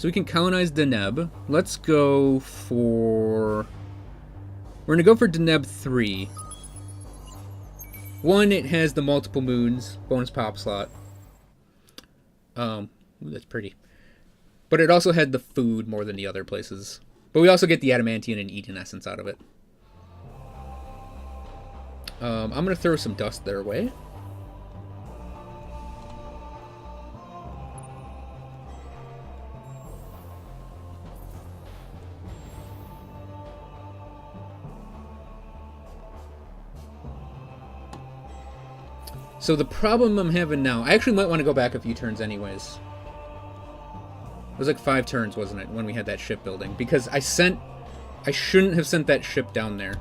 So we can colonize Deneb. Let's go for... We're going to go for Deneb 3. 1, it has the multiple moons, bonus pop slot. Ooh, that's pretty. But it also had the food more than the other places. But we also get the Adamantium and Eden Essence out of it. I'm going to throw some dust their way. So the problem I'm having now... I actually might want to go back a few turns anyways. It was like 5 turns, wasn't it, when we had that ship building? Because I shouldn't have sent that ship down there.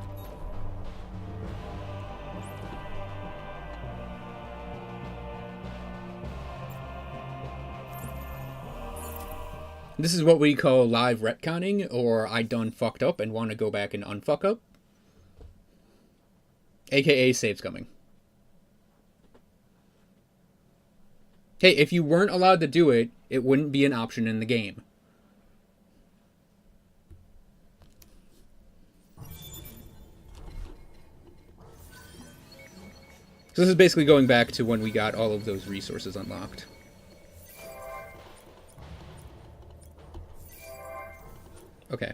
This is what we call live retconning, or I done fucked up and want to go back and unfuck up. AKA saves coming. Hey, if you weren't allowed to do it, it wouldn't be an option in the game. So this is basically going back to when we got all of those resources unlocked. Okay.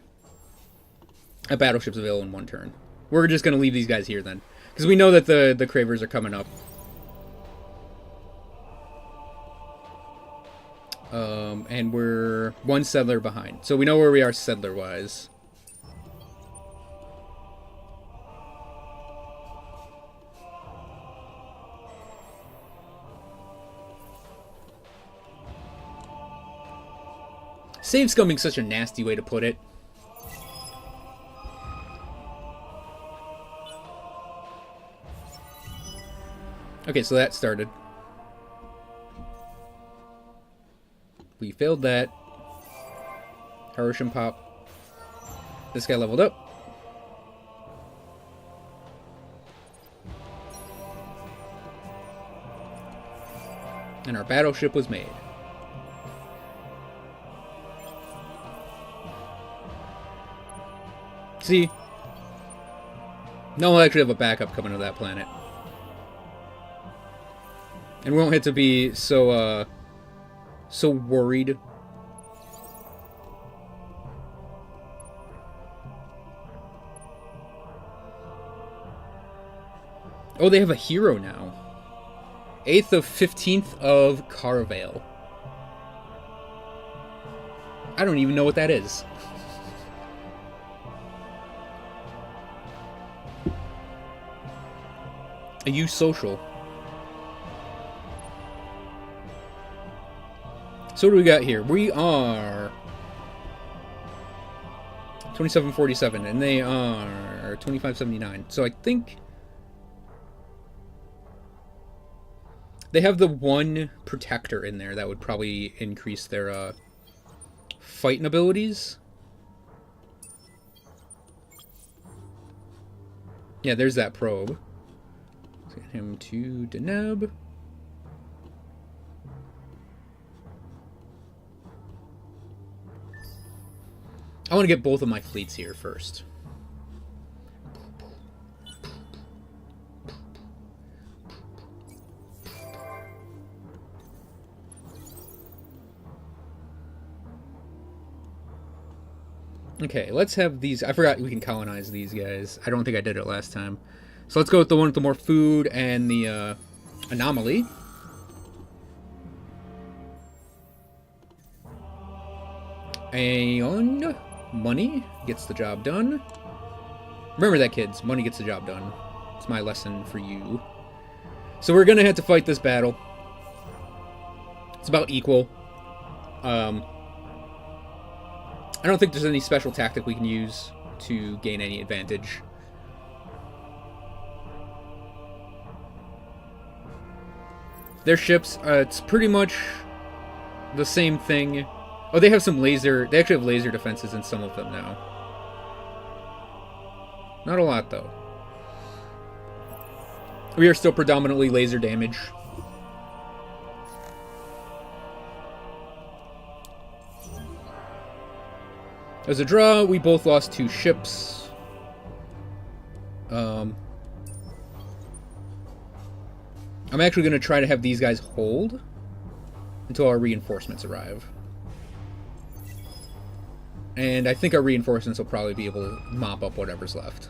A battleship's available in 1 turn. We're just going to leave these guys here then. Because we know that the Cravers are coming up. And we're 1 settler behind. So we know where we are settler-wise. Save scumming's such a nasty way to put it. Okay, so that started. We failed that. Hiroshima pop. This guy leveled up. And our battleship was made. See? No, we'll actually have a backup coming to that planet. And we won't have to be so worried. Oh, they have a hero now. 8th of 15th of Carvale. I don't even know what that is. A use social. So what do we got here? We are 2747, and they are 2579. So I think they have the 1 protector in there that would probably increase their fighting abilities. Yeah, there's that probe. Let's get him to Deneb. I want to get both of my fleets here first. Okay, let's have these... I forgot we can colonize these guys. I don't think I did it last time. So let's go with the one with the more food and the anomaly. And money gets the job done. Remember that, kids. Money gets the job done. It's my lesson for you. So we're going to have to fight this battle. It's about equal. I don't think there's any special tactic we can use to gain any advantage. Their ships, it's pretty much the same thing. Oh, they have some laser... They actually have laser defenses in some of them now. Not a lot, though. We are still predominantly laser damage. was a draw. We both lost 2 ships. I'm actually going to try to have these guys hold until our reinforcements arrive. And I think our reinforcements will probably be able to mop up whatever's left.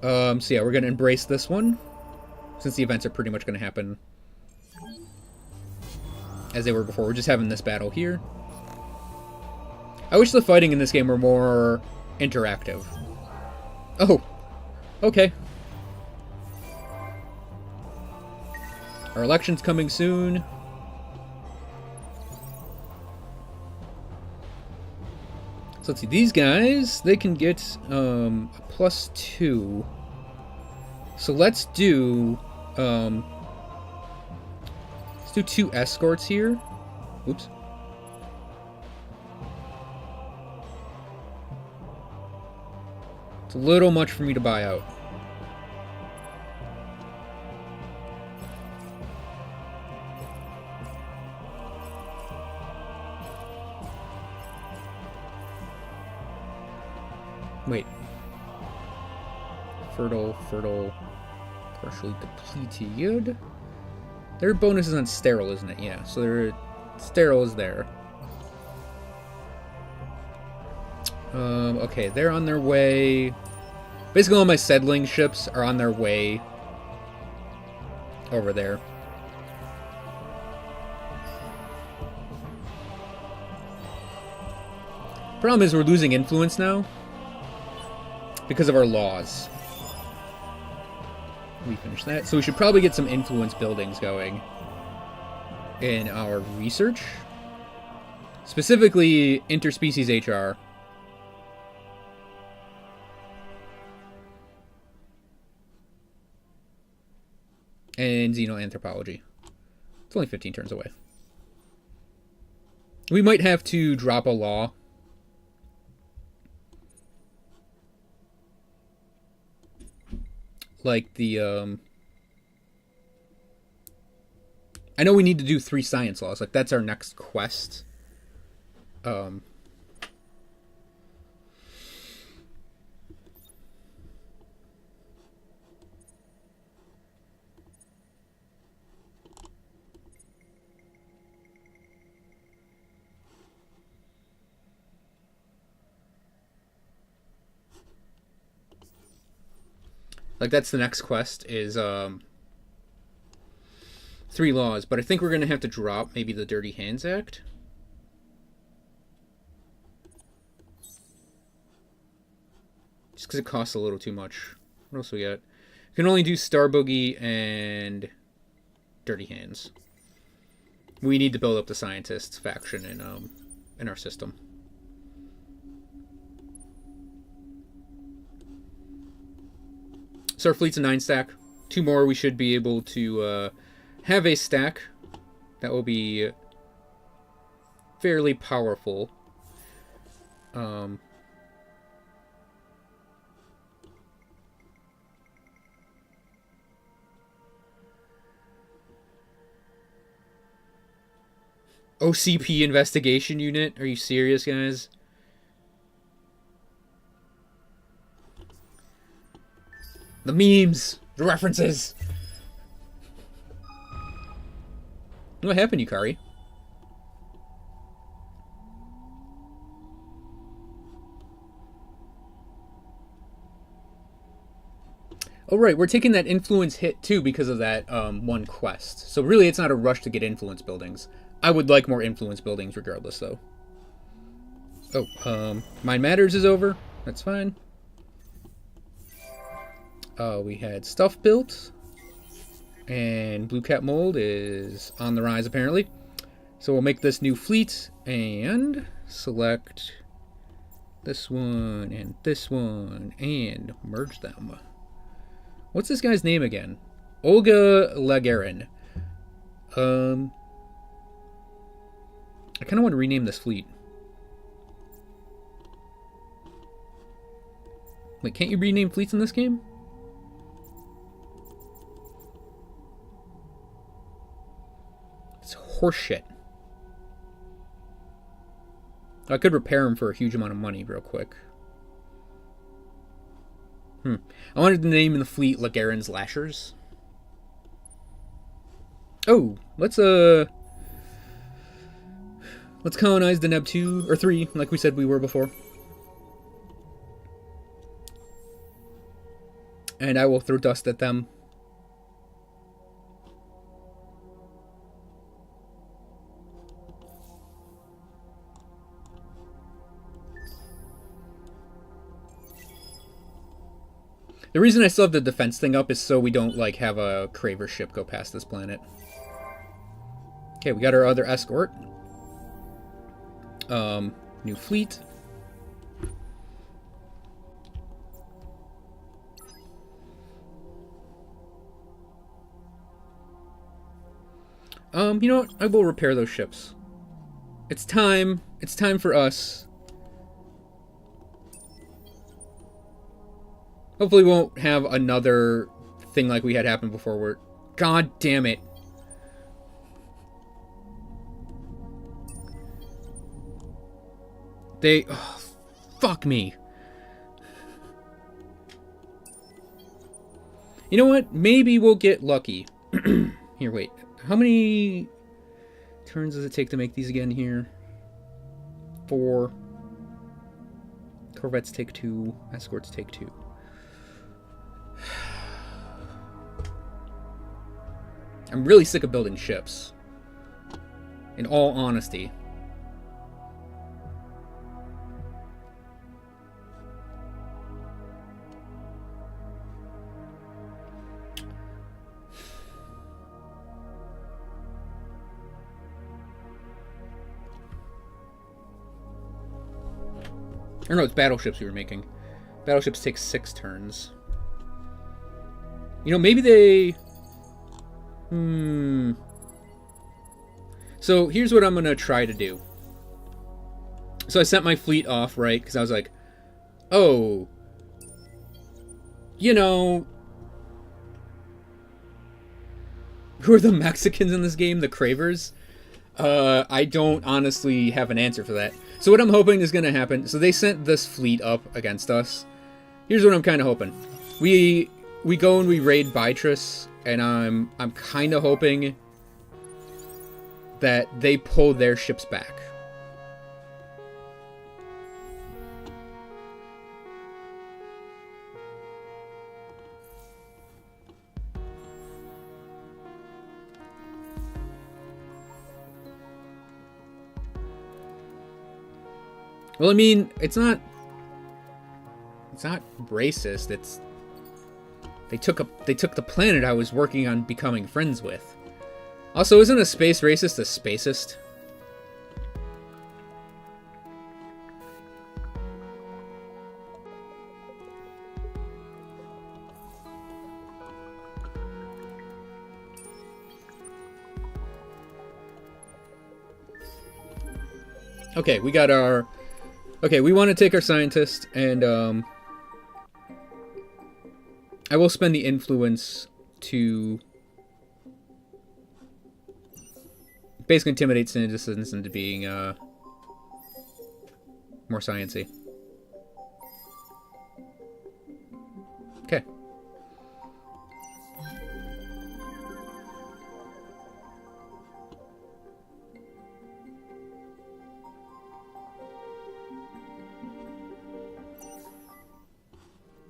So yeah, we're going to embrace this one, since the events are pretty much going to happen as they were before. We're just having this battle here. I wish the fighting in this game were more interactive. Oh, okay. Our election's coming soon. So let's see, these guys, they can get a +2. So let's do 2 escorts here. Oops. It's a little much for me to buy out. Wait. Fertile, partially depleted. Their bonus is on sterile, isn't it? Yeah, so their sterile is there. Okay, they're on their way. Basically, all my settling ships are on their way over there. Problem is, we're losing influence now because of our laws. We finished that. So we should probably get some influence buildings going in our research. Specifically, interspecies HR. And xenoanthropology. It's only 15 turns away. We might have to drop a law. Like the, I know we need to do 3 science laws. Like, that's our next quest. Like, that's the next quest, is 3 laws. But I think we're going to have to drop maybe the Dirty Hands Act. Just because it costs a little too much. What else we got? We can only do Star Boogie and Dirty Hands. We need to build up the Scientists faction in our system. So our fleet's a 9 stack. 2 more, we should be able to have a stack that will be fairly powerful. OCP investigation unit? Are you serious, guys? The memes! The references! What happened, Yukari? Oh, right, we're taking that influence hit, too, because of that one quest. So really, it's not a rush to get influence buildings. I would like more influence buildings regardless, though. Oh, Mind Matters is over. That's fine. We had stuff built, and Blue Cat Mold is on the rise, apparently. So we'll make this new fleet, and select this one, and merge them. What's this guy's name again? Olga Lagarin. I kind of want to rename this fleet. Wait, can't you rename fleets in this game? It's horseshit. I could repair them for a huge amount of money real quick. I wanted to name the fleet Lagaren's Lashers. Oh, let's colonize the Neb 2 or 3, like we said we were before. And I will throw dust at them. The reason I still have the defense thing up is so we don't, like, have a Craver ship go past this planet. Okay, we got our other escort. New fleet. You know what? I will repair those ships. It's time. It's time for us. Hopefully we won't have another thing like we had happen before where... God damn it. They... Oh, fuck me. You know what? Maybe we'll get lucky. Here, wait. How many turns does it take to make these again here? 4. Corvettes take 2. Escorts take 2. I'm really sick of building ships. In all honesty. Or no, it's battleships we were making. Battleships take 6 turns. You know, maybe they... So, here's what I'm going to try to do. So, I sent my fleet off, right? Because I was like, oh, you know, who are the Mexicans in this game? The Cravers? I don't honestly have an answer for that. So, what I'm hoping is going to happen... So, they sent this fleet up against us. Here's what I'm kind of hoping. We go and we raid Beatrice, and I'm kind of hoping that they pull their ships back. Well, I mean, it's not racist. It's they took the planet I was working on becoming friends with. Also, isn't a space racist a spacist? Okay, we got our... Okay, we want to take our scientist, and I will spend the influence to basically intimidate citizens into being more sciencey. Okay.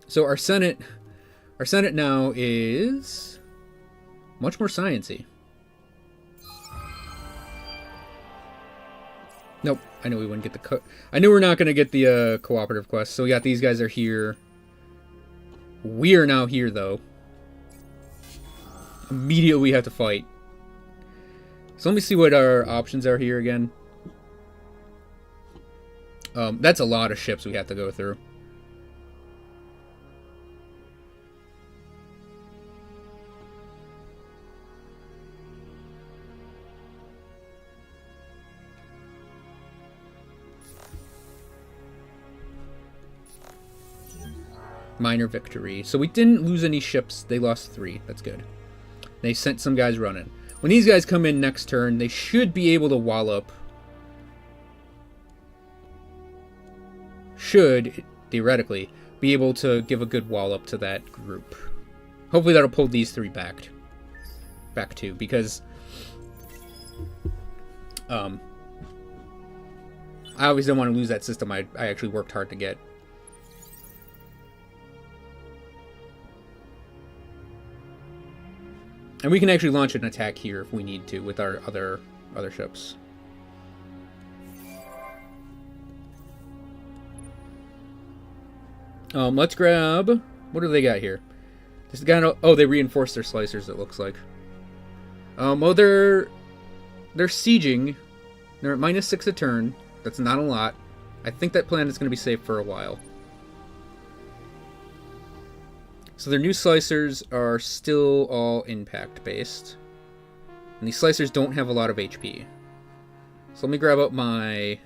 So our Senate now is much more sciencey. Nope, I knew we wouldn't get the I knew we're not going to get the cooperative quest. So we got these guys are here. We are now here though. Immediately we have to fight. So let me see what our options are here again. That's a lot of ships we have to go through. Minor victory. So we didn't lose any ships. They lost 3. That's good. They sent some guys running. When these guys come in next turn, they should be able to wallop should, theoretically, be able to give a good wall up to that group. Hopefully that'll pull these 3 back too, because I always don't want to lose that system I actually worked hard to get. And we can actually launch an attack here if we need to with our other ships. Let's grab... What do they got here? This guy... Oh, they reinforced their slicers, it looks like. Well, they're sieging. They're at -6 a turn. That's not a lot. I think that plan is going to be safe for a while. So their new slicers are still all impact-based. And these slicers don't have a lot of HP. So let me grab up my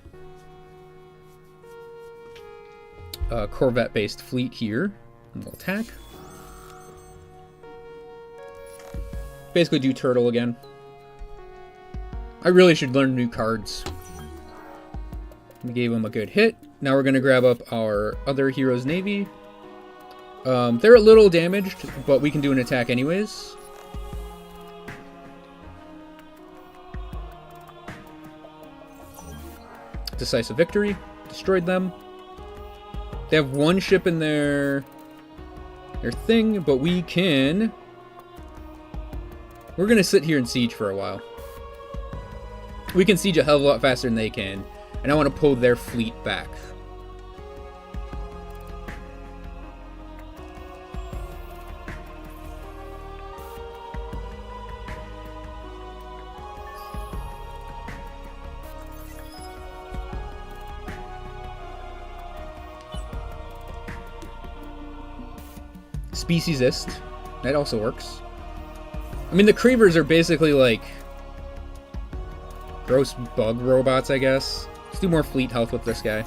Corvette-based fleet here. And we'll attack. Basically do turtle again. I really should learn new cards. We gave him a good hit. Now we're going to grab up our other hero's navy. They're a little damaged, but we can do an attack anyways. Decisive victory. Destroyed them. They have 1 ship in their thing, but we can... We're going to sit here and siege for a while. We can siege a hell of a lot faster than they can, and I want to pull their fleet back. Speciesist. That also works. I mean, the Creevers are basically like gross bug robots, I guess. Let's do more fleet health with this guy.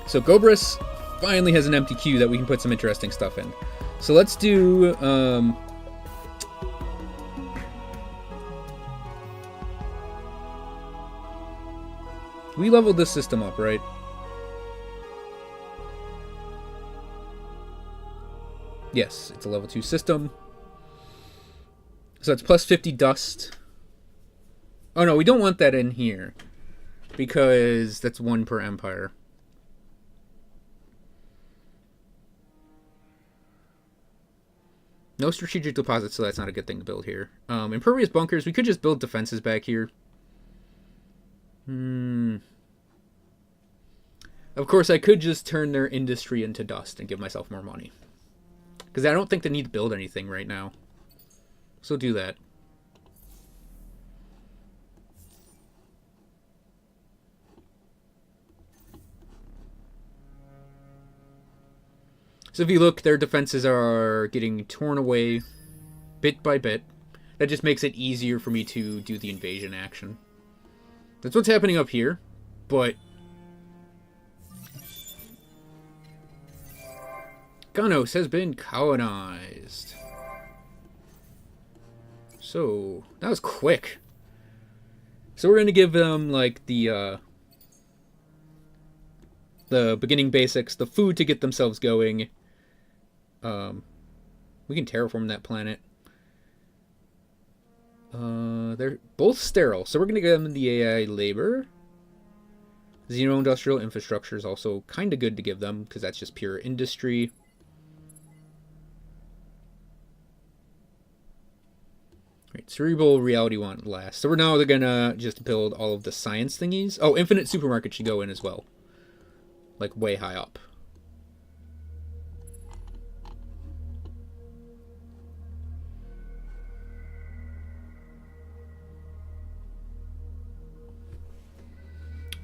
So Gobris finally has an empty queue that we can put some interesting stuff in. So let's do... we leveled this system up, right? Yes, it's a level 2 system. So it's plus 50 dust. Oh no, we don't want that in here. Because that's 1 per empire. No strategic deposits, so that's not a good thing to build here. Impervious bunkers, we could just build defenses back here. Of course, I could just turn their industry into dust and give myself more money. Because I don't think they need to build anything right now. So do that. So if you look, their defenses are getting torn away bit by bit. That just makes it easier for me to do the invasion action. That's what's happening up here, but... Ganos has been colonized. So, that was quick. So we're going to give them, like, the beginning basics, the food to get themselves going. We can terraform that planet. They're both sterile, so we're going to give them the AI labor. Xeno-industrial infrastructure is also kind of good to give them, because that's just pure industry. Right, cerebral reality want last. So we're now going to just build all of the science thingies. Oh, infinite supermarket should go in as well. Like, way high up.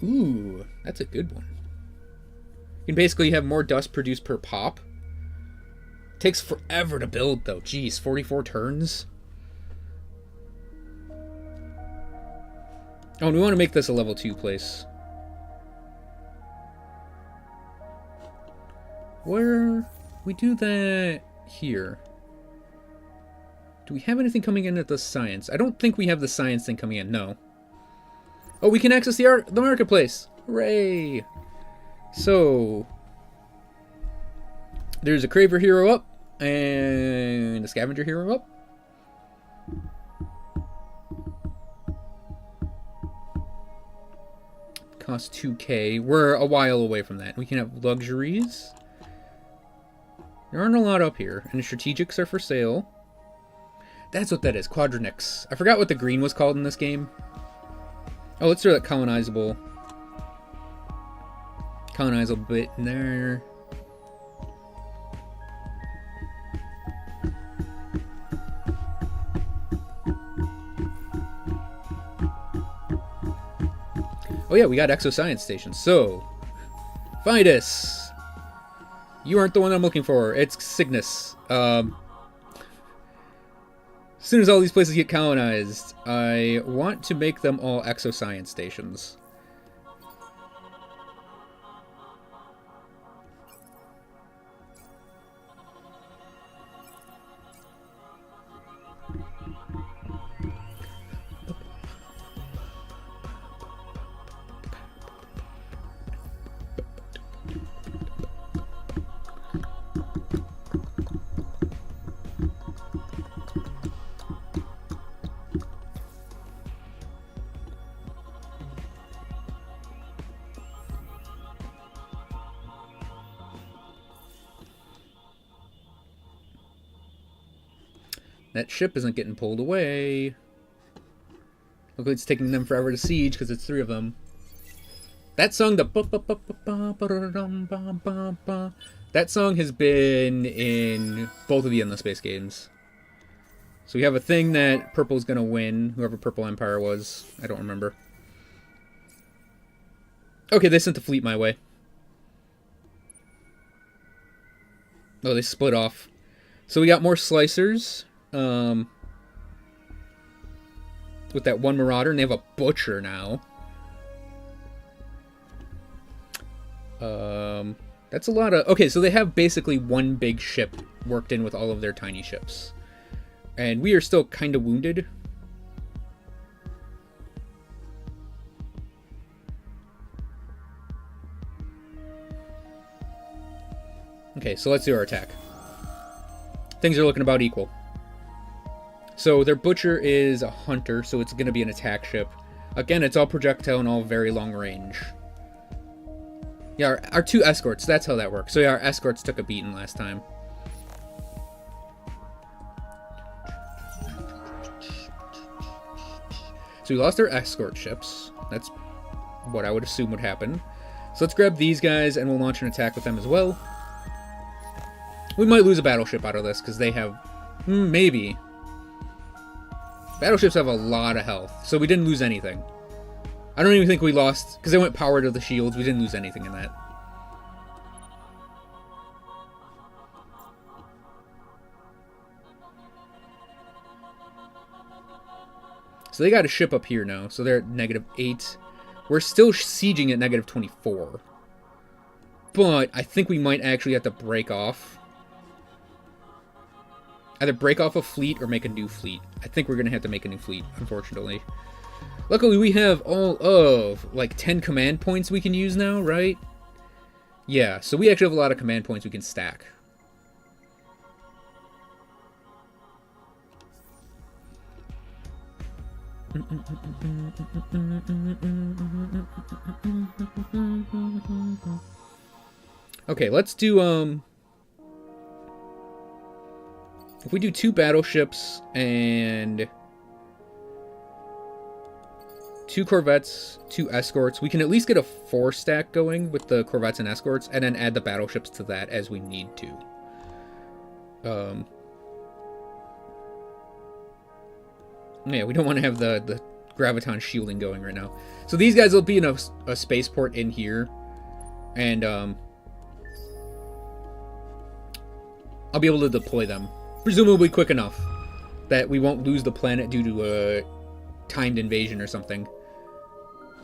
Ooh, that's a good one. You can basically have more dust produced per pop. Takes forever to build, though. Jeez, 44 turns? Oh, and we want to make this a level 2 place. Where... we do that here. Do we have anything coming in at the science? I don't think we have the science thing coming in, no. Oh, we can access the marketplace! Hooray! So, there's a Craver hero up, and a Scavenger hero up. Cost 2k. We're a while away from that. We can have luxuries. There aren't a lot up here, and the strategics are for sale. That's what that is, quadronics. I forgot what the green was called in this game. Oh, let's throw that colonizable bit in there. Oh yeah, we got exoscience stations. So, find us. You aren't the one I'm looking for. It's Cygnus. As soon as all these places get colonized, I want to make them all exoscience stations. That ship isn't getting pulled away. Look like it's taking them forever to siege because it's 3 of them. That song, that song has been in both of the Endless Space games. So we have a thing that Purple's gonna win, whoever Purple Empire was. I don't remember. Okay, they sent the fleet my way. Oh, they split off. So we got more slicers. With that one Marauder, and they have a Butcher now. That's a lot of... Okay, so they have basically one big ship worked in with all of their tiny ships. And we are still kind of wounded. Okay, so let's do our attack. Things are looking about equal. So their Butcher is a Hunter, so it's going to be an attack ship. Again, it's all projectile and all very long range. Yeah, our 2 escorts, that's how that works. So yeah, our escorts took a beating last time. So we lost our escort ships. That's what I would assume would happen. So let's grab these guys and we'll launch an attack with them as well. We might lose a battleship out of this because they have... maybe. Battleships have a lot of health, so we didn't lose anything. I don't even think we lost, because they went power to the shields, we didn't lose anything in that. So they got a ship up here now, so they're at -8. We're still sieging at -24. But I think we might actually have to break off. Either break off a fleet or make a new fleet. I think we're going to have to make a new fleet, unfortunately. Luckily, we have all of, like, 10 command points we can use now, right? Yeah, so we actually have a lot of command points we can stack. Okay, let's do, if we do 2 battleships and 2 corvettes, 2 escorts, we can at least get a 4 stack going with the corvettes and escorts, and then add the battleships to that as we need to. Yeah, we don't want to have the graviton shielding going right now. So these guys will be in a spaceport in here, and I'll be able to deploy them. Presumably quick enough that we won't lose the planet due to a timed invasion or something.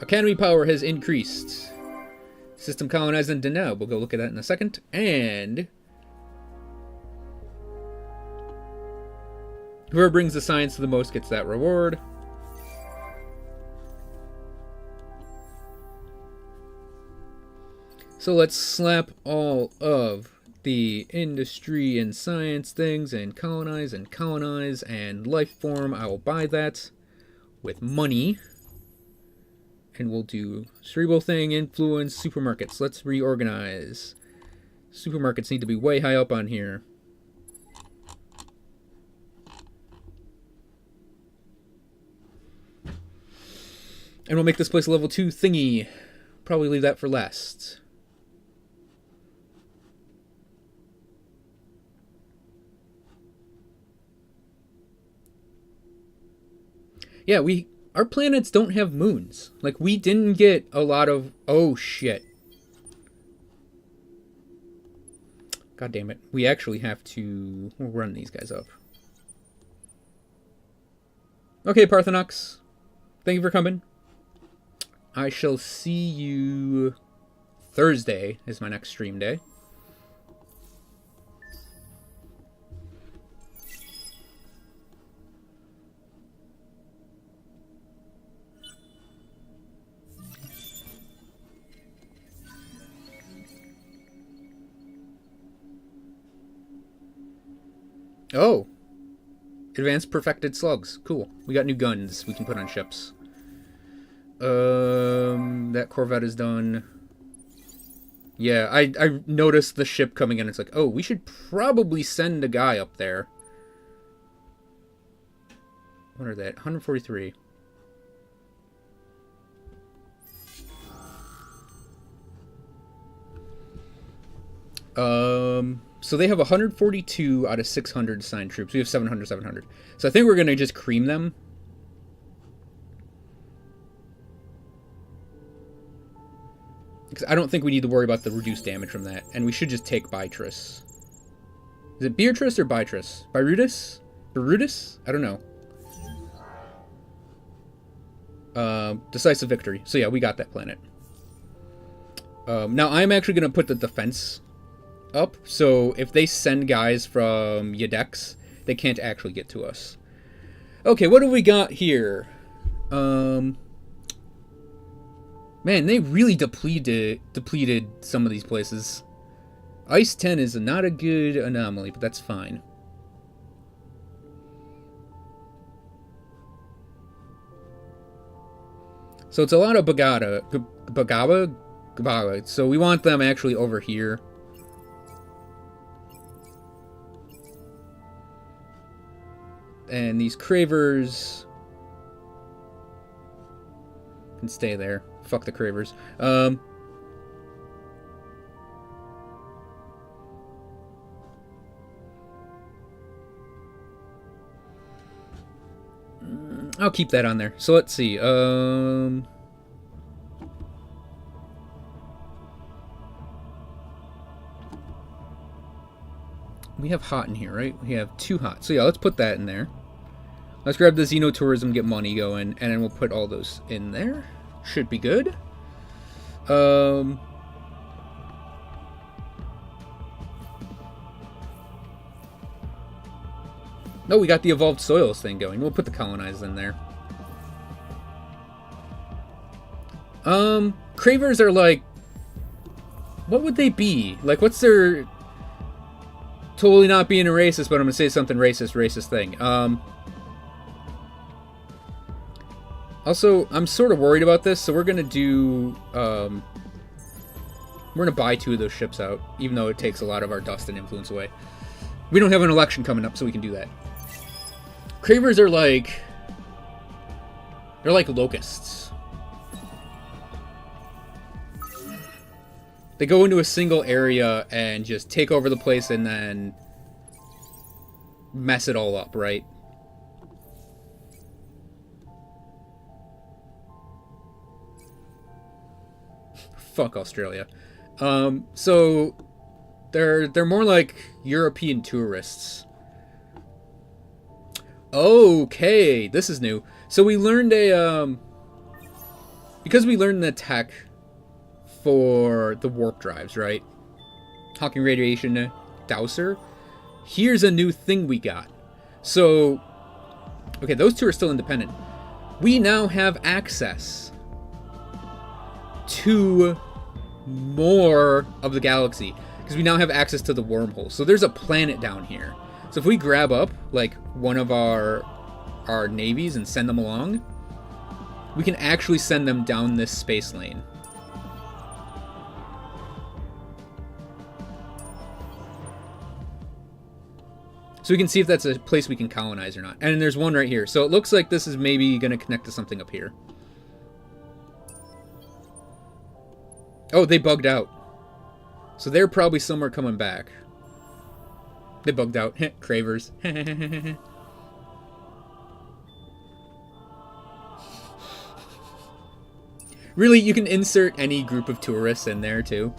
Academy power has increased. System colonized and Deneb. We'll go look at that in a second. And Whoever brings the science to the most gets that reward. So let's slap all of the industry and science things and colonize and life form. I will buy that with money. And we'll do cerebral thing, influence, supermarkets. Let's reorganize. Supermarkets need to be way high up on here. And we'll make this place a level 2 thingy. Probably leave that for last. Yeah, our planets don't have moons. Like, we didn't get a lot of... Oh, shit. God damn it. We actually have to run these guys up. Okay, Parthenox. Thank you for coming. I shall see you Thursday is my next stream day. Oh. Advanced perfected slugs. Cool. We got new guns we can put on ships. That Corvette is done. Yeah, I noticed the ship coming in. It's like, oh, we should probably send a guy up there. What are that? 143. So they have 142 out of 600 assigned troops. We have 700. So I think we're going to just cream them. Because I don't think we need to worry about the reduced damage from that. And we should just take Beatrice. Is it Beatrice or Beatrice? Beirudis? Beirudis? I don't know. Decisive victory. So yeah, we got that planet. Now I'm actually going to put the defense up, so if they send guys from Yadex, they can't actually get to us. Okay, what do we got here? Man, they really depleted some of these places. Ice 10 is not a good anomaly, but that's fine. So it's a lot of Bagaba. So we want them actually over here. And these cravers can stay there. Fuck the cravers. I'll keep that on there. So let's see. We have hot in here, right? We have 2 hot. So yeah, let's put that in there. Let's grab the Xenotourism, get money going, and then we'll put all those in there. Should be good. No, we got the Evolved Soils thing going. We'll put the Colonized in there. Cravers are like... What would they be? Like, what's their... Totally not being a racist, but I'm gonna say something racist thing. Also, I'm sort of worried about this, so we're gonna do, we're gonna buy 2 of those ships out, even though it takes a lot of our dust and influence away. We don't have an election coming up, so we can do that. Cravers are like... They're like locusts. They go into a single area and just take over the place and then mess it all up, right? Fuck Australia. So they're more like European tourists. Okay, this is new. So we learned because we learned the tech for the warp drives, right? Hawking radiation dowser. Here's a new thing we got. So Okay, those two are still independent. We now have access to more of the galaxy because we now have access to the wormhole. So there's a planet down here. So if we grab up like one of our navies and send them along, we can actually send them down this space lane. So we can see if that's a place we can colonize or not. And there's one right here. So it looks like this is maybe going to connect to something up here. Oh, they bugged out. So they're probably somewhere coming back. They bugged out. Cravers. Really, you can insert any group of tourists in there, too.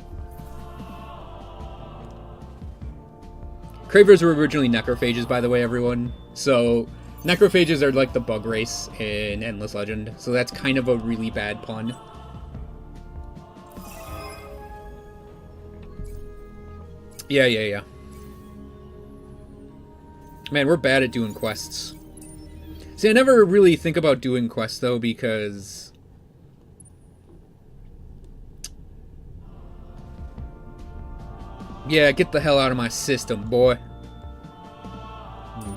Cravers were originally necrophages, by the way, everyone. So, necrophages are like the bug race in Endless Legend. So that's kind of a really bad pun. Yeah. Man, we're bad at doing quests. See, I never really think about doing quests, though, because... Yeah, get the hell out of my system, boy.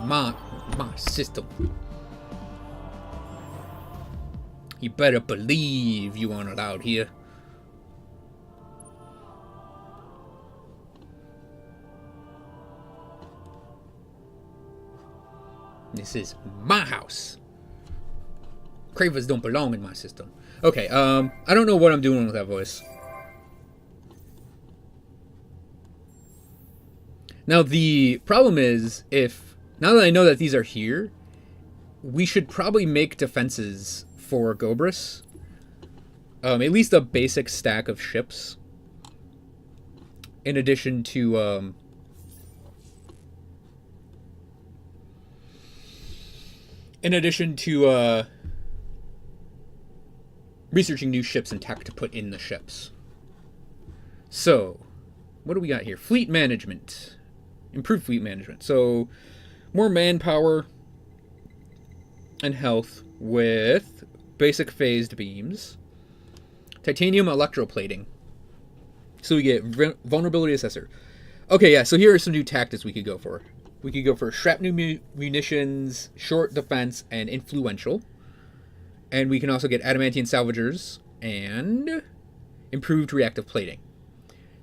My system. You better believe you aren't allowed here. This is my house. Cravers don't belong in my system. Okay, I don't know what I'm doing with that voice. Now, the problem is, now that I know that these are here, we should probably make defenses for Gobris. At least a basic stack of ships. In addition to, researching new ships and tech to put in the ships. So, what do we got here? Fleet management. Improved fleet management. So, more manpower and health with basic phased beams. Titanium electroplating. So we get vulnerability assessor. Okay, yeah, so here are some new tactics we could go for. We could go for shrapnel munitions, short defense, and influential. And we can also get adamantine salvagers and improved reactive plating.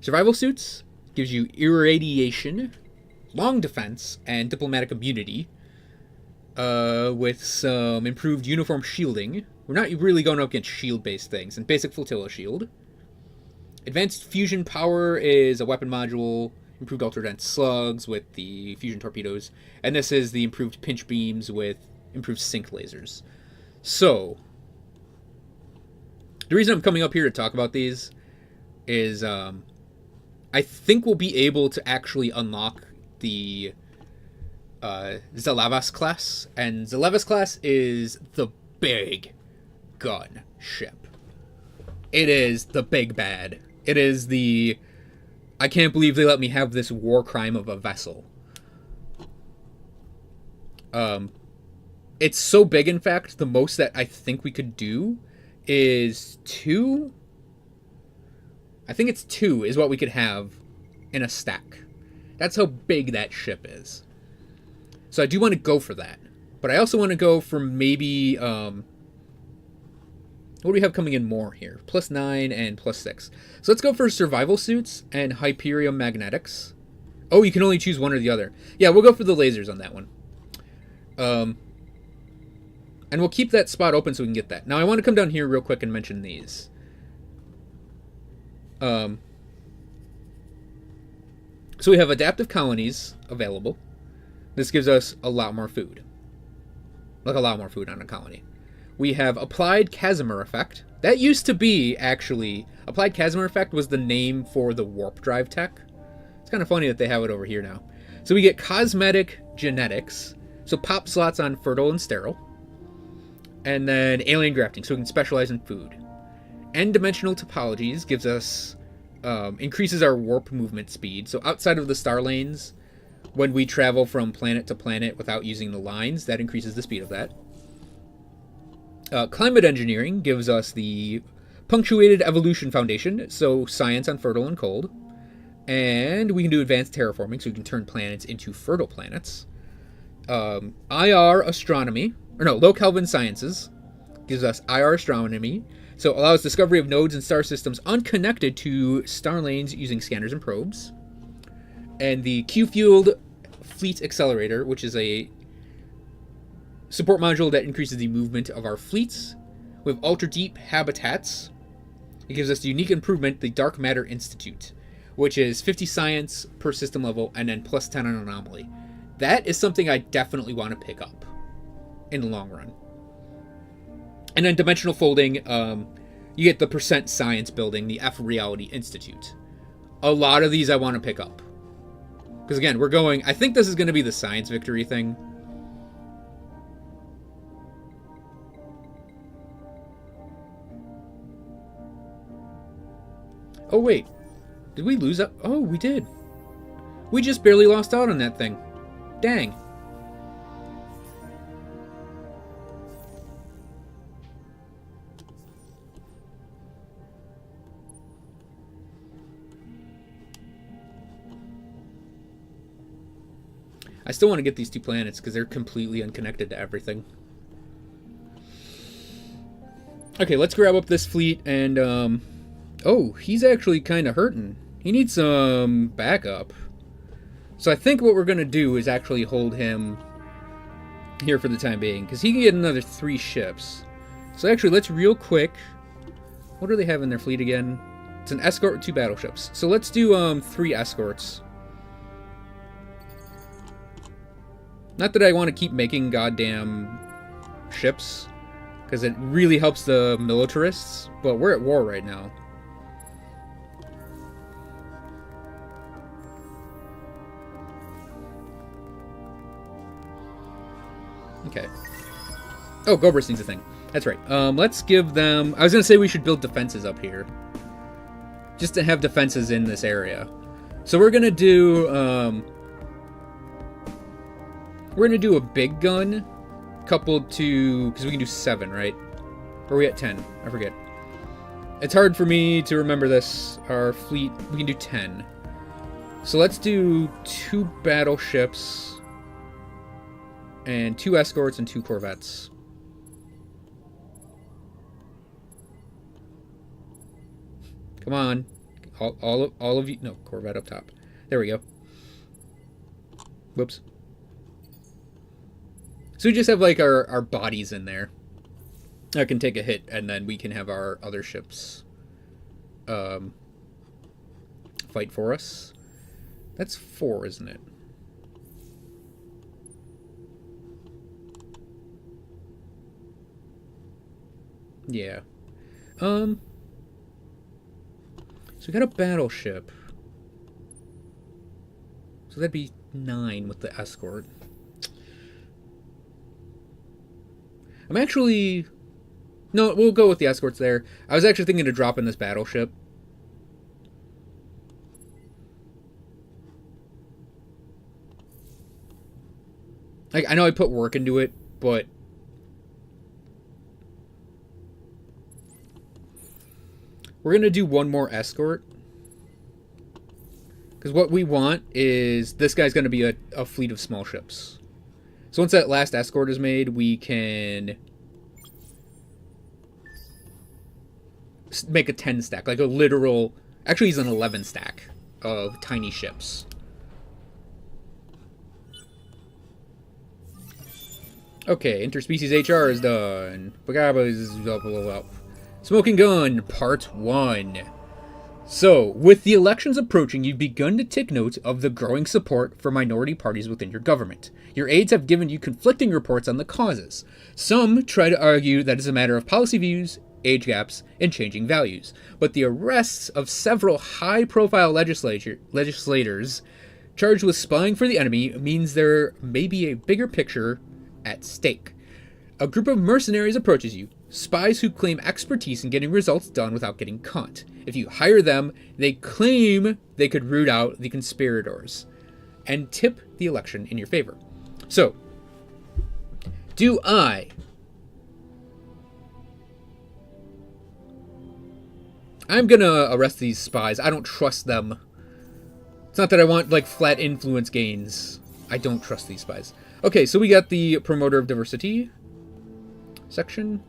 Survival suits gives you irradiation, long defense, and diplomatic immunity, with some improved uniform shielding. We're not really going up against shield-based things. And basic flotilla shield. Advanced fusion power is a weapon module. Improved ultra-dense slugs with the fusion torpedoes. And this is the improved pinch beams with improved sync lasers. So, the reason I'm coming up here to talk about these is I think we'll be able to actually unlock the Zelevas class. And Zelevas class is the big gun ship. It is the big bad. It is the... I can't believe they let me have this war crime of a vessel. It's so big, in fact, the most that I think we could do is 2. I think it's 2 is what we could have in a stack. That's how big that ship is. So I do want to go for that. But I also want to go for maybe... what do we have coming in more here? +9 and +6. So let's go for survival suits and Hyperion magnetics. Oh, you can only choose one or the other. Yeah, we'll go for the lasers on that one. And we'll keep that spot open so we can get that. Now, I want to come down here real quick and mention these. So we have adaptive colonies available. This gives us a lot more food. Like a lot more food on a colony. We have Applied Casimir Effect. That used to be, actually... Applied Casimir Effect was the name for the warp drive tech. It's kind of funny that they have it over here now. So we get Cosmetic Genetics. So pop slots on fertile and sterile. And then Alien Grafting, so we can specialize in food. N-dimensional topologies gives us... increases our warp movement speed. So outside of the star lanes, when we travel from planet to planet without using the lines. That increases the speed of that. Climate engineering gives us the punctuated evolution foundation, so science on fertile and cold. And we can do advanced terraforming, so we can turn planets into fertile planets. IR astronomy, or no, low Kelvin sciences gives us IR astronomy, so allows discovery of nodes and star systems unconnected to star lanes using scanners and probes. And the Q-Fueled Fleet Accelerator, which is a support module that increases the movement of our fleets. With ultra-deep habitats, it gives us the unique improvement, the Dark Matter Institute, which is 50 science per system level and then plus 10 on anomaly. That is something I definitely want to pick up in the long run. And then dimensional folding, you get the percent science building, the F Reality Institute. A lot of these I want to pick up. Because again, we're going, I think this is going to be the science victory thing. Oh wait, did we lose out? Oh, we did. We just barely lost out on that thing. Dang. I still want to get these two planets because they're completely unconnected to everything. Okay, let's grab up this fleet and, oh, he's actually kind of hurting. He needs some backup. So I think what we're going to do is actually hold him here for the time being, because he can get another 3 ships. So actually, let's real quick... What do they have in their fleet again? It's an escort with 2 battleships. So let's do 3 escorts. Not that I want to keep making goddamn ships, because it really helps the militarists, but we're at war right now. Okay. Oh, Gobris needs a thing. That's right. Let's give them... I was going to say we should build defenses up here. Just to have defenses in this area. So we're going to do... we're going to do a big gun coupled to... Because we can do 7, right? Or are we at 10? I forget. It's hard for me to remember this. Our fleet... We can do 10. So let's do 2 battleships... and 2 escorts and 2 corvettes. Come on. All of you... No, corvette up top. There we go. Whoops. So we just have, like, our bodies in there. I can take a hit, and then we can have our other ships fight for us. That's 4, isn't it? Yeah. So we got a battleship. So that'd be 9 with the escort. I'm actually... No, we'll go with the escorts there. I was actually thinking to drop in this battleship. Like, I know I put work into it, but... We're going to do 1 more escort. Because what we want is... This guy's going to be a fleet of small ships. So once that last escort is made, we can... make a 10 stack. Like a literal... Actually, he's an 11 stack of tiny ships. Okay, interspecies HR is done. Bagaba is up. Smoking Gun, Part 1. So, with the elections approaching, you've begun to take note of the growing support for minority parties within your government. Your aides have given you conflicting reports on the causes. Some try to argue that it's a matter of policy views, age gaps, and changing values. But the arrests of several high-profile legislators charged with spying for the enemy means there may be a bigger picture at stake. A group of mercenaries approaches you, spies who claim expertise in getting results done without getting caught. If you hire them, they claim they could root out the conspirators. and tip the election in your favor. So, I'm gonna arrest these spies. I don't trust them. It's not that I want, like, flat influence gains. I don't trust these spies. Okay, so we got the promoter of diversity section.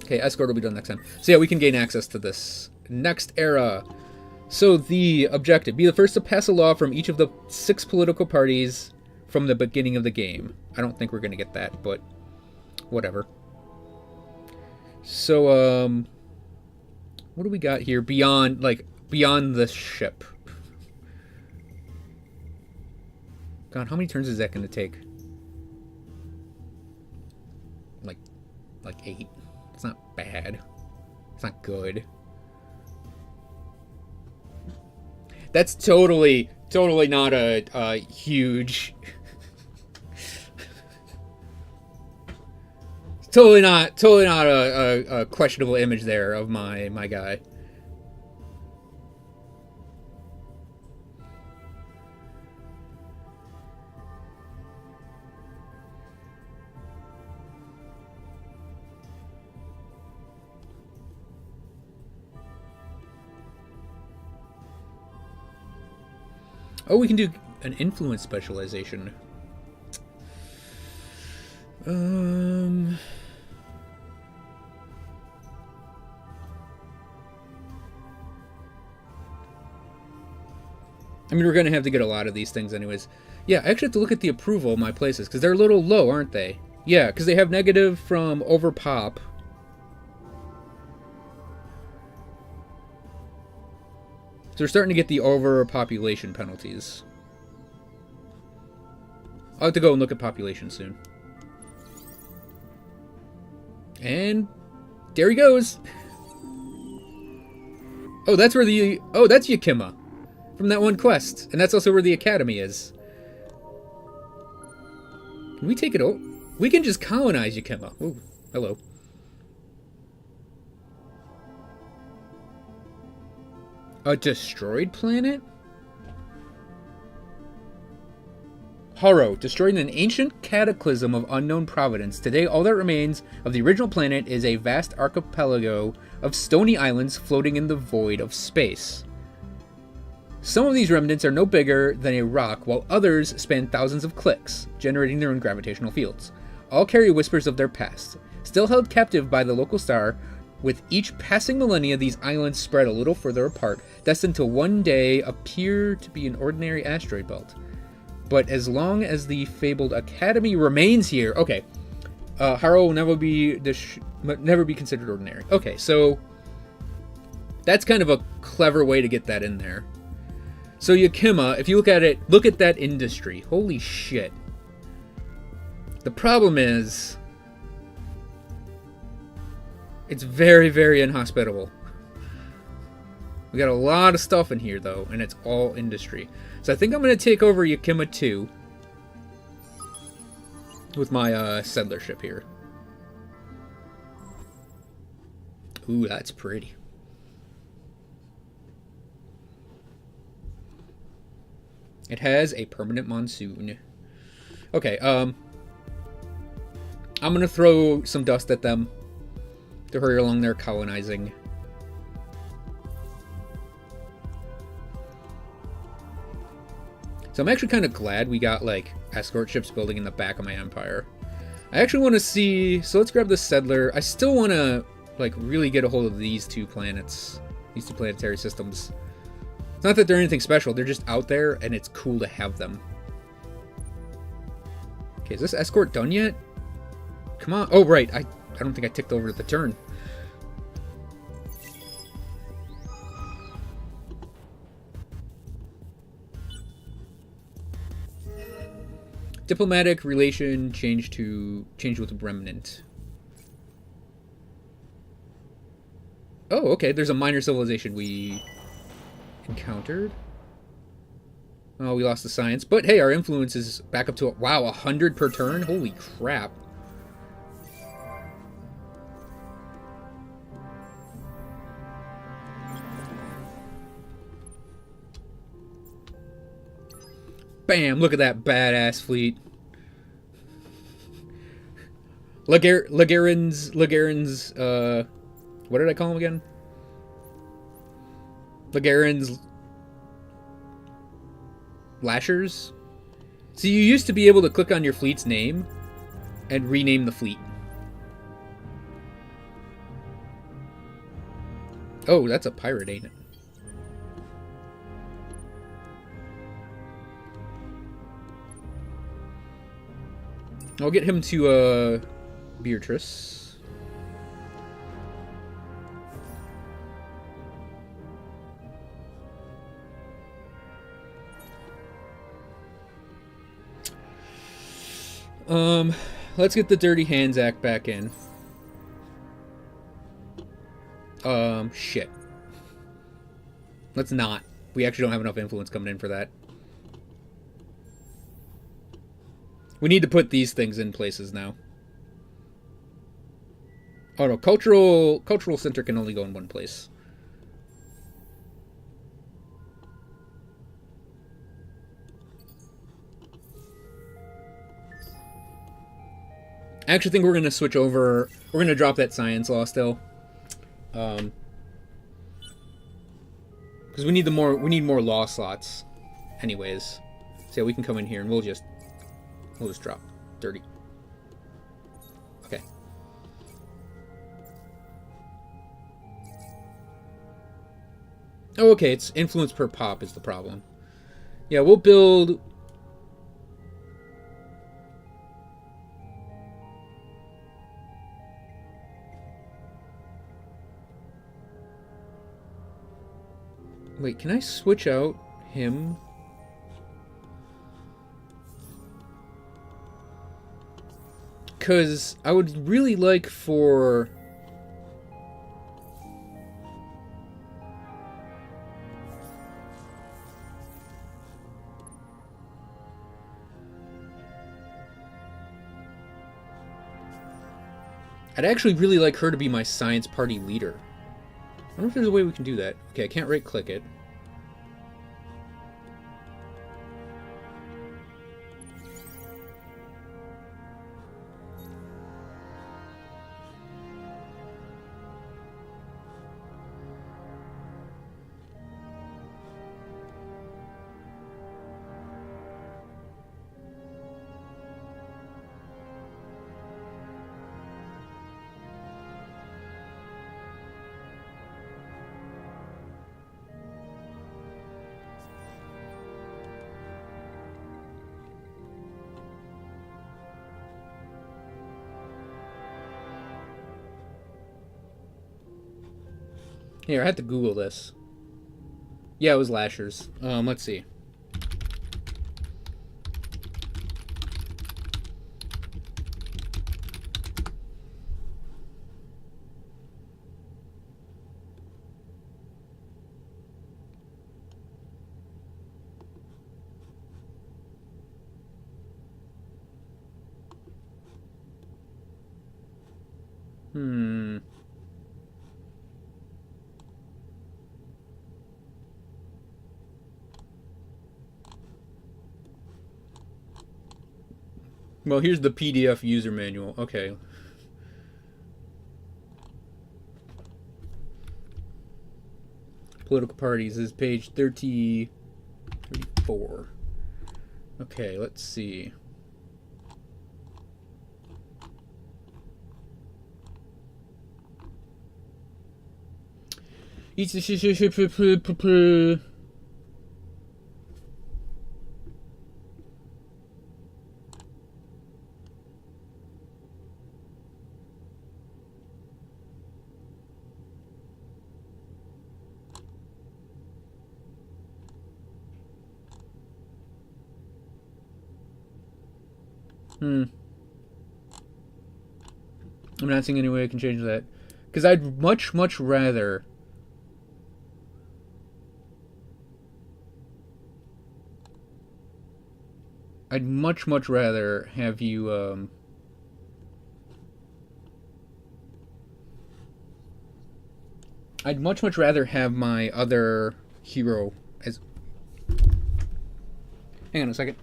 Okay, escort will be done next time. So yeah, we can gain access to this. Next era. So the objective, be the first to pass a law from each of the 6 political parties from the beginning of the game. I don't think we're going to get that, but whatever. So, what do we got here beyond the ship? God, how many turns is that going to take? Like 8. It's not bad. It's not good. That's totally not a huge... totally not a questionable image there of my guy. Oh, we can do an influence specialization. I mean, we're going to have to get a lot of these things anyways. Yeah, I actually have to look at the approval of my places, because they're a little low, aren't they? Yeah, because they have negative from overpop. So we're starting to get the overpopulation penalties. I'll have to go and look at population soon. And there he goes. Oh, that's where the... Oh, that's Yakima. From that one quest. And that's also where the academy is. Can we take it over? We can just colonize Yakima. Oh, hello. A destroyed planet? Haro, destroyed in an ancient cataclysm of unknown providence. Today, all that remains of the original planet is a vast archipelago of stony islands floating in the void of space. Some of these remnants are no bigger than a rock, while others span thousands of clicks, generating their own gravitational fields. All carry whispers of their past. Still held captive by the local star, with each passing millennia, these islands spread a little further apart, destined to one day appear to be an ordinary asteroid belt. But as long as the fabled Academy remains here... Okay. Haro will never be considered ordinary. Okay, so... That's kind of a clever way to get that in there. So Yakima, if you look at it, look at that industry. Holy shit. The problem is... It's very, very inhospitable. We got a lot of stuff in here, though, and it's all industry. So I think I'm going to take over Yakima 2 with my settler ship here. Ooh, that's pretty. It has a permanent monsoon. Okay, I'm going to throw some dust at them to hurry along their colonizing. So I'm actually kind of glad we got, like, escort ships building in the back of my empire. I actually want to see... So let's grab the settler. I still want to, like, really get a hold of these 2 planets. These 2 planetary systems. It's not that they're anything special. They're just out there, and it's cool to have them. Okay, is this escort done yet? Come on. Oh, right. I don't think I ticked over the turn. Diplomatic relation change with remnant. Oh, okay. There's a minor civilization we encountered. Oh, we lost the science. But hey, our influence is back up to, wow, 100 per turn? Holy crap. Bam! Look at that badass fleet. Lagarin's, what did I call him again? Lagarin's Lashers? So you used to be able to click on your fleet's name and rename the fleet. Oh, that's a pirate, ain't it? I'll get him to, Beatrice. Let's get the Dirty Hands Act back in. Shit. Let's not. We actually don't have enough influence coming in for that. We need to put these things in places now. Oh no, cultural center can only go in one place. I actually think we're going to switch over. We're going to drop that science law still. Because we need more law slots anyways. So yeah, we can come in here and we'll just drop 30. Okay. Oh, okay, it's influence per pop is the problem. Yeah, we'll build... Wait, can I switch out him? Because I would really like for... I'd actually really like her to be my science party leader. I wonder if there's a way we can do that. Okay, I can't right-click it. Here, I had to Google this. Yeah, it was Lashers. Let's see. Well, here's the PDF user manual. Okay. Political parties is page 34. Okay, let's see. I'm not seeing any way I can change that. Because I'd much rather... I'd much rather have you, I'd much rather have my other hero Hang on a second.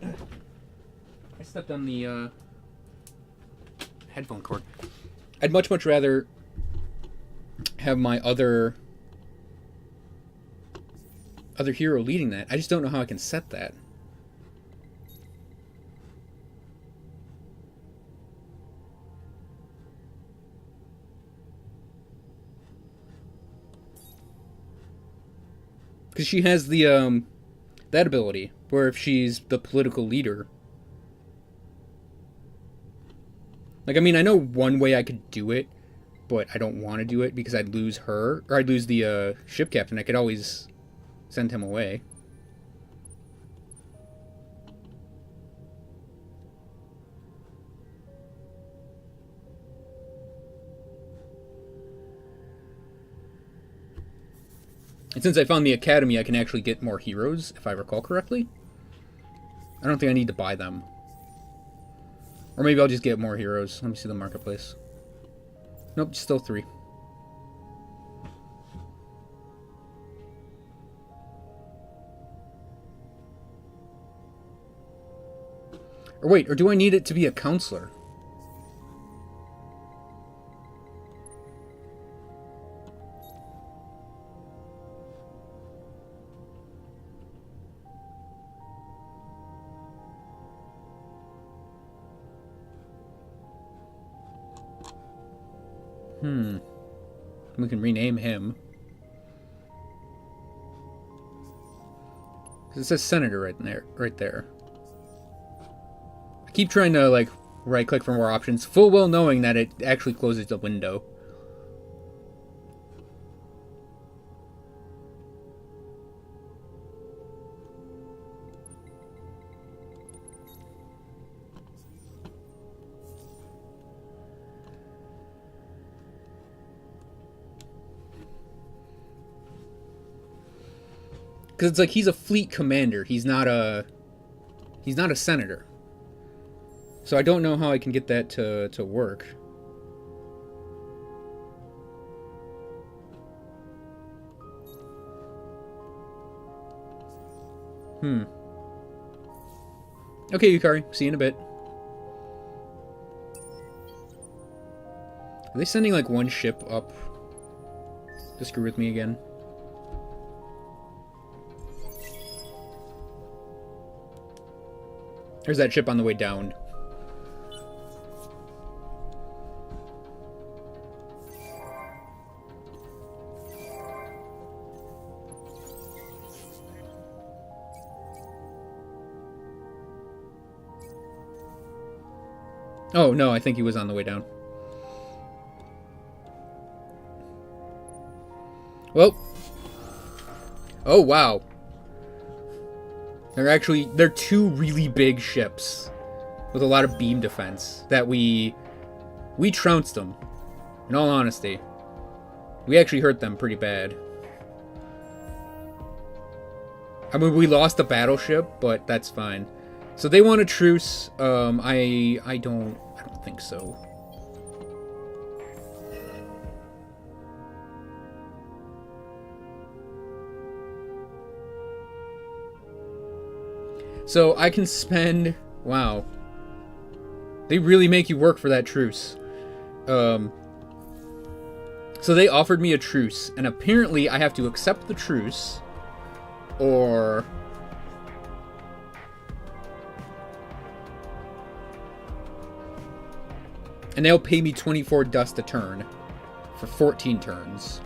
I stepped on the headphone cord. I'd much rather have my other hero leading that. I just don't know how I can set that. Because she has the that ability, where if she's the political leader. Like, I mean, I know one way I could do it, but I don't want to do it because I'd lose her, or I'd lose the ship captain. I could always send him away. And since I found the academy, I can actually get more heroes, if I recall correctly. I don't think I need to buy them. Or maybe I'll just get more heroes. Let me see the marketplace. Nope, still 3. Or wait, or do I need it to be a counselor? We can rename him. Because it says senator right there. I keep trying to, like, right-click for more options, full well knowing that it actually closes the window. Because it's like he's a fleet commander. He's not a senator. So I don't know how I can get that to work. Okay, Yukari. See you in a bit. Are they sending like one ship up to screw with me again? There's that ship on the way down. Oh, no, I think he was on the way down. Well. Oh, wow. They're 2 really big ships with a lot of beam defense that we trounced them. In all honesty, we actually hurt them pretty bad. I mean, we lost the battleship, but that's fine. So they want a truce. I don't think so. So I can spend... Wow. They really make you work for that truce. So they offered me a truce, and apparently I have to accept the truce, or... And they'll pay me 24 dust a turn for 14 turns.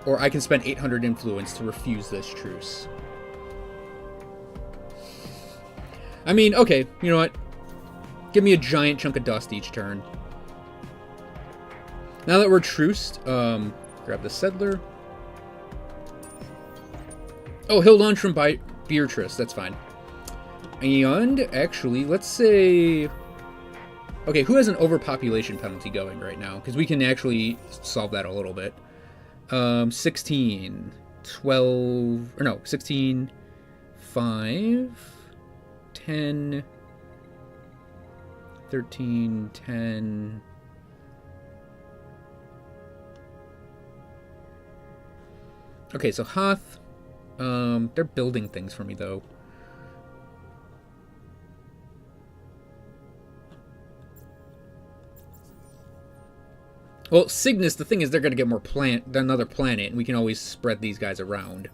Or I can spend 800 influence to refuse this truce. I mean, okay, you know what? Give me a giant chunk of dust each turn. Now that we're truced, grab the settler. Oh, he'll launch from Beatrice, that's fine. And, actually, let's say... Okay, who has an overpopulation penalty going right now? Because we can actually solve that a little bit. 16, 12, or no, 16, 5... 10, 13, 10. Okay, so Hoth, they're building things for me, though. Well, Cygnus, the thing is they're going to get more another planet, and we can always spread these guys around.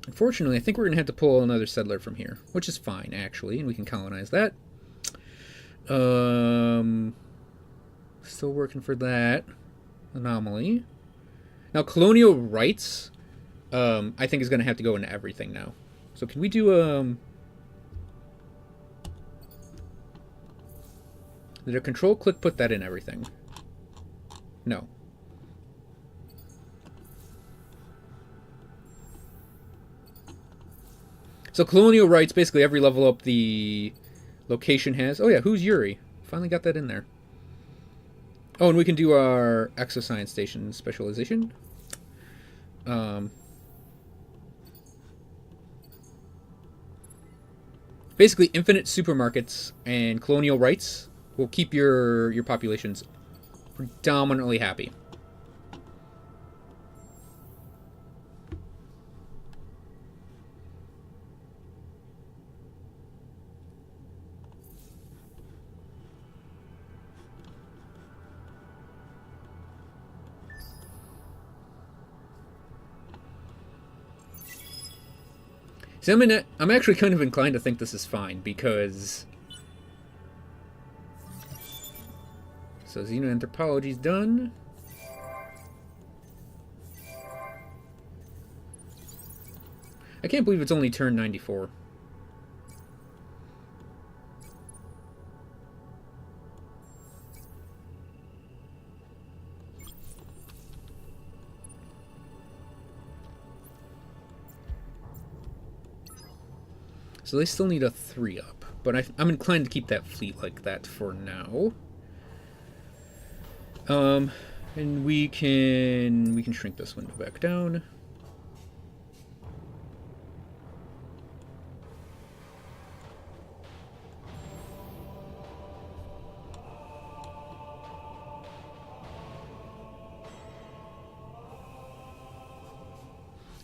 Unfortunately, I think we're going to have to pull another settler from here, which is fine, actually, and we can colonize that. Still working for that anomaly. Now, colonial rights, I think is going to have to go into everything now. So can we do, did a control click put that in everything? No. So colonial rights, basically every level up the location has. Oh yeah, who's Yuri? Finally got that in there. Oh, and we can do our exoscience station specialization. Basically, infinite supermarkets and colonial rights will keep your populations predominantly happy. See, I'm actually kind of inclined to think this is fine, because... So, xenoanthropology's done. I can't believe it's only turn 94. So they still need a 3 up, but I'm inclined to keep that fleet like that for now. And we can shrink this window back down.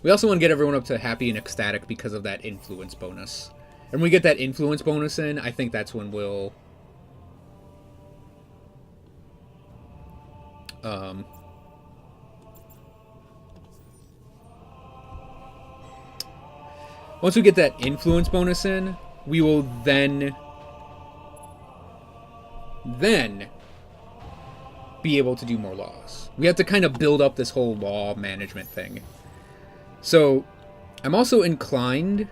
We also want to get everyone up to happy and ecstatic because of that influence bonus. And when we get that influence bonus in, I think that's when we'll... Once we get that influence bonus in, we will then be able to do more laws. We have to kind of build up this whole law management thing. So, I'm also inclined...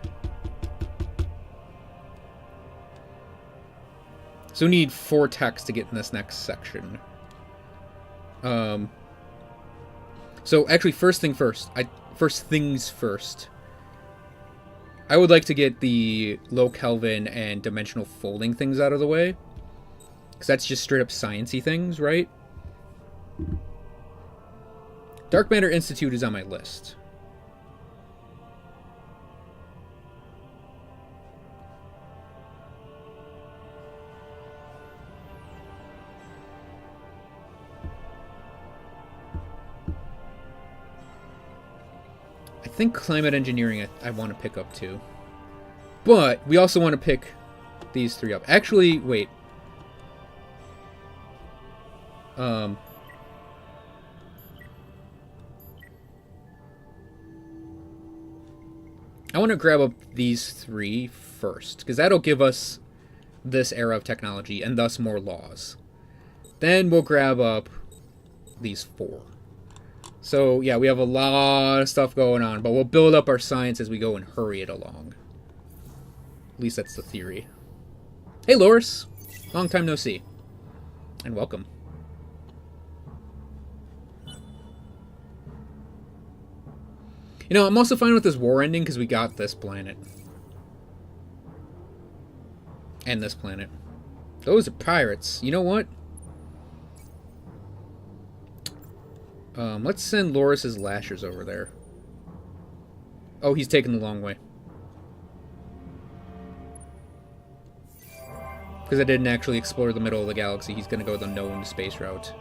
So we need 4 techs to get in this next section. So actually, first things first. I would like to get the low Kelvin and dimensional folding things out of the way. Because that's just straight up sciencey things, right? Dark Matter Institute is on my list. I think climate engineering I want to pick up too. But we also want to pick these 3 up. Actually, wait. I want to grab up these 3 first, because that'll give us this era of technology and thus more laws. Then we'll grab up these 4. So, yeah, we have a lot of stuff going on, but we'll build up our science as we go and hurry it along. At least that's the theory. Hey, Loris. Long time no see. And welcome. You know, I'm also fine with this war ending because we got this planet. And this planet. Those are pirates. You know what? Let's send Loris's Lashers over there. Oh, he's taking the long way. Because I didn't actually explore the middle of the galaxy. He's going to go the known space route.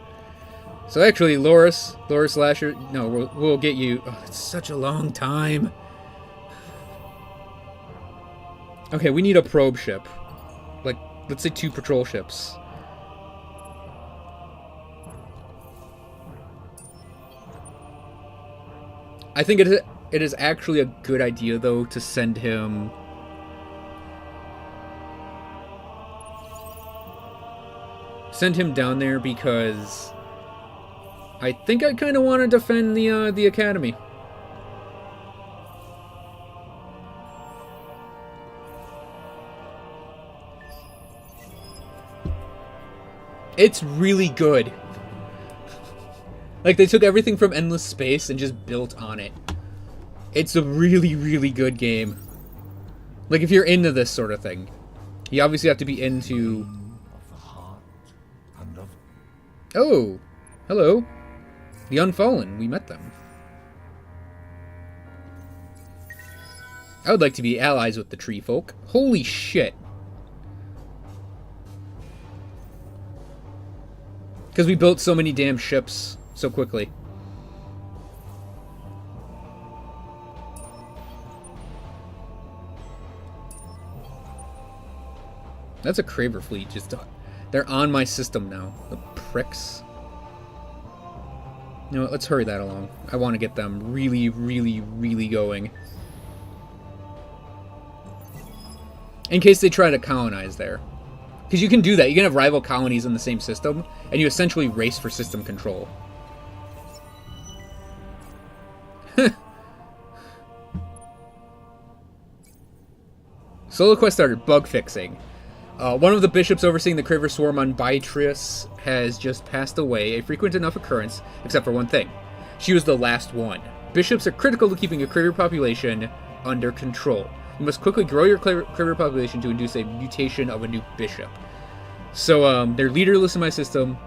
So actually, Loris Lasher... No, we'll get you... Oh, it's such a long time. Okay, we need a probe ship. Like, let's say 2 patrol ships. I think it is actually a good idea, though, to send him... down there, because I think I kind of want to defend the Academy. It's really good. Like, they took everything from Endless Space and just built on it. It's a really, really good game. Like, if you're into this sort of thing. You obviously have to be into... Oh, hello. The Unfallen, we met them. I would like to be allies with the tree folk. Holy shit. Because we built so many damn ships so quickly. That's a Craver fleet. Just they're on my system now. The pricks. You know what? Let's hurry that along. I want to get them really, really, really going. In case they try to colonize there. Because you can do that. You can have rival colonies in the same system, and you essentially race for system control. Solo quest started. Bug fixing. One of the bishops overseeing the Craver Swarm on Baitrius has just passed away, a frequent enough occurrence, except for one thing. She was the last one. Bishops are critical to keeping a Craver population under control. You must quickly grow your Craver population to induce a mutation of a new bishop. So, they're leaderless in my system.